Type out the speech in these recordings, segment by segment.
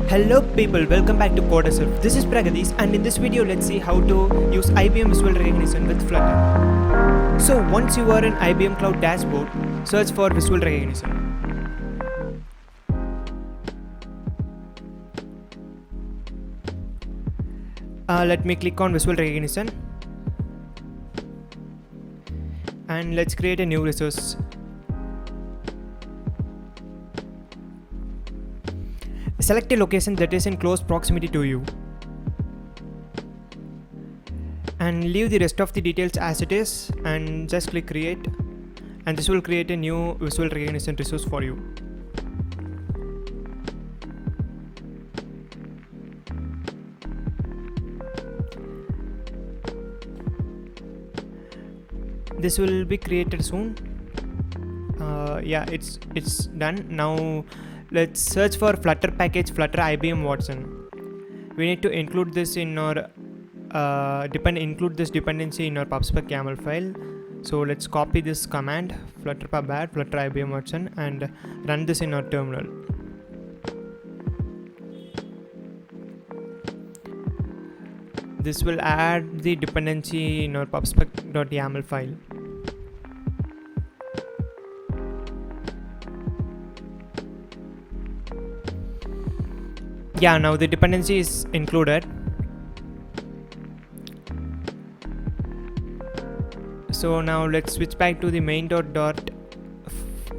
Hello people, welcome back to CoderSelf. This is Praghadeesh, and in this video let's see how to use IBM Visual Recognition with Flutter. So once you are in IBM Cloud dashboard, search for Visual Recognition. Let me click on Visual Recognition and let's create a new resource. Select a location that is in close proximity to you and leave the rest of the details as it is and just click create, and this will create a new visual recognition resource for you. This will be created soon. Yeah, it's done. Now let's search for Flutter package Flutter IBM Watson. We need to include this in our include this dependency in our pubspec YAML file. So let's copy this command flutter pub add Flutter IBM Watson and run this in our terminal. This will add the dependency in our pubspec.yaml file. Yeah, now the dependency is included. So now let's switch back to the main.dot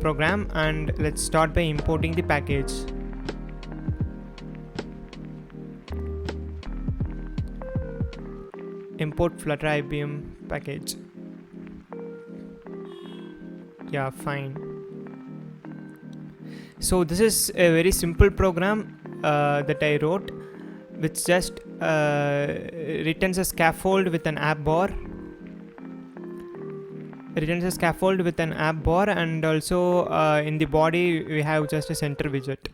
program and let's start by importing the package. Import Flutter IBM package. Yeah, fine. So this is a very simple program that I wrote, which just returns a scaffold with an app bar. And also in the body we have just a center widget.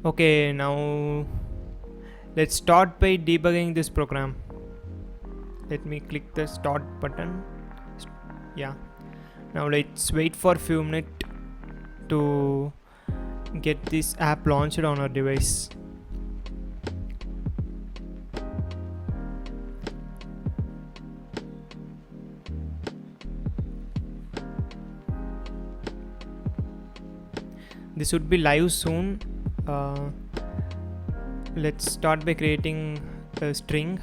Okay, now let's start by debugging this program. Let me click the start button. Yeah, now let's wait for a few minutes to get this app launched on our device. This would be live soon. Let's start by creating a string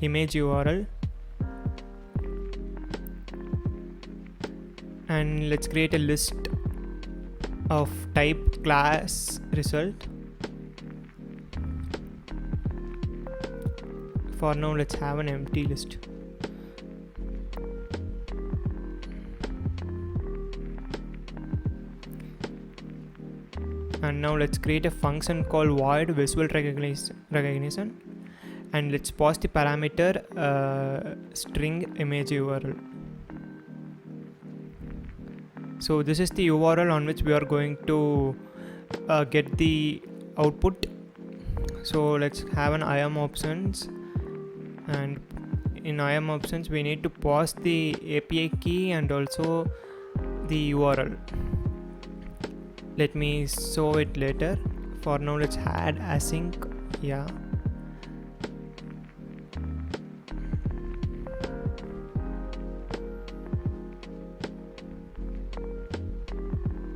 image URL and let's create a list of type class result. For now let's have an empty list. And now let's create a function called void visual recognition and let's pass the parameter string image URL. So this is the URL on which we are going to get the output. So let's have an IAM options, and in IAM options we need to pass the API key and also the URL. Let me show it later. For now let's add async. Yeah,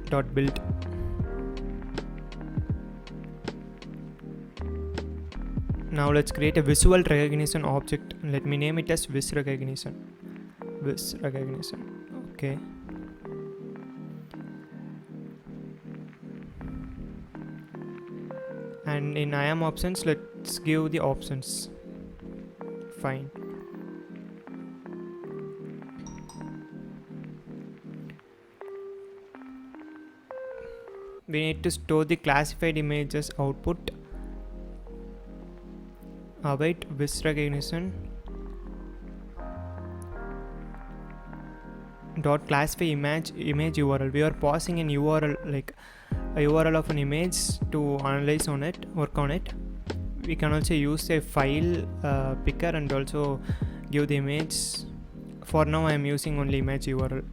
dot build. Now let's create a visual recognition object. Let me name it as vis recognition. Okay. And in IAM options let's give the options. Fine. We need to store the classified images output. Await vis recognition dot classify image URL. We are passing an URL, like a URL of an image to analyze on it, work on it. We can also use a file picker and also give the image. For now I am using only image URL.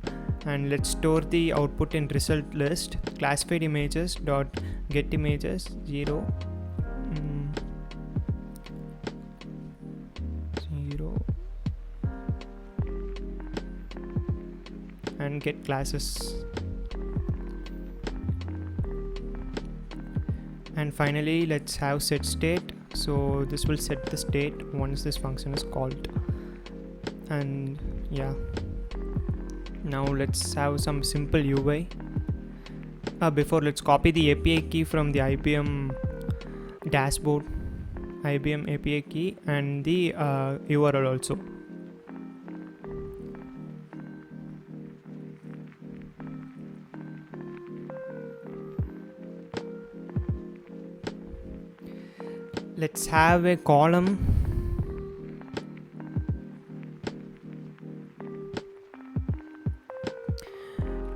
and let's store the output in result list classified images dot get images 0 0 and get classes. And finally let's have set state, so this will set the state once this function is called. And yeah, now let's have some simple UI. Before, let's copy the API key from the IBM dashboard, IBM API key, and the URL also. Let's have a column.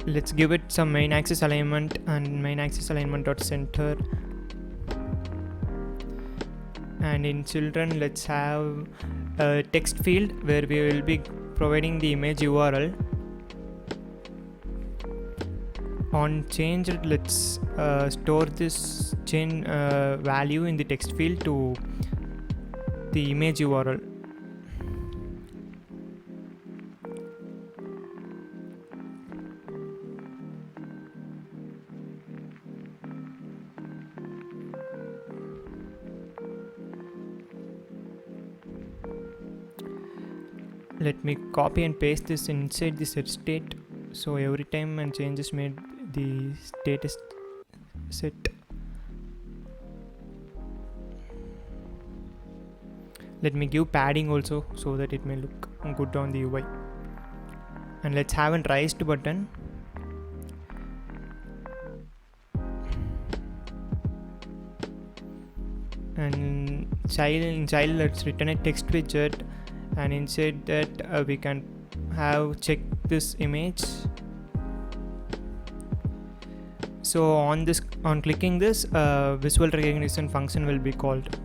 Let's give it some main axis alignment and main axis alignment dot center. And in children, let's have a text field where we will be providing the image URL. On change, let's store this change value in the text field to the image URL. Let me copy and paste this inside the set state, so every time a change is made, the state is set. Let me give padding also so that it may look good on the UI. And let's have a raised button. And in child let's return a text widget, and inside that we can have check this image. So on clicking this, visual recognition function will be called.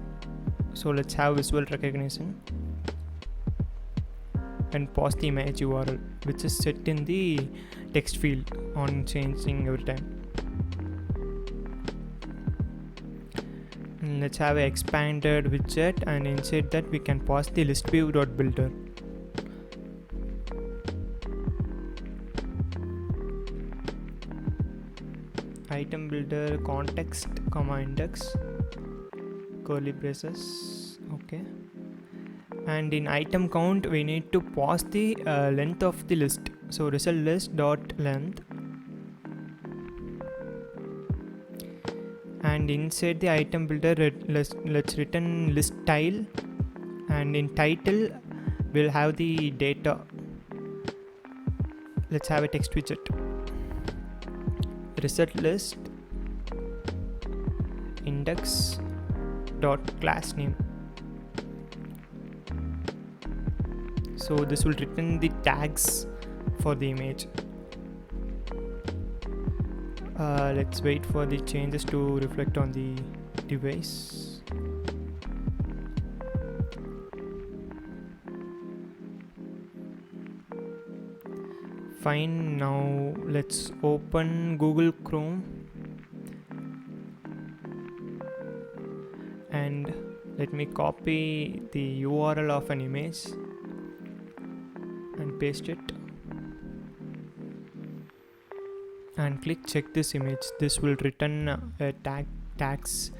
So let's have visual recognition and pass the image URL, which is set in the text field on changing every time. And let's have an expanded widget, and inside that we can pass the list view dot builder. Item builder context comma index curly braces. Okay. And in item count we need to pass the length of the list, so result list dot length. And inside the item builder, let's return list tile, and in title we'll have the data. Let's have a text widget. Result list index dot class name. So this will return the tags for the image. Let's wait for the changes to reflect on the device. Fine, now let's open Google Chrome and let me copy the URL of an image and paste it and click check this image. This will return a tags.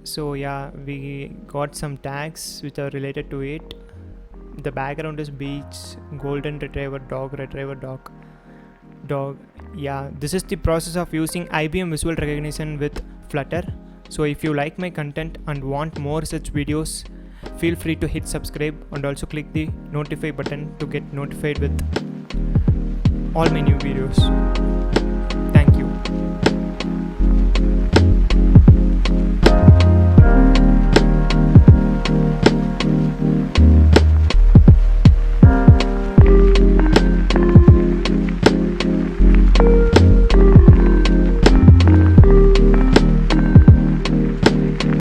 So yeah, we got some tags which are related to it. The background is beach, golden retriever, dog. Yeah, this is the process of using IBM Visual Recognition with Flutter. So if you like my content and want more such videos, feel free to hit subscribe and also click the notify button to get notified with all my new videos.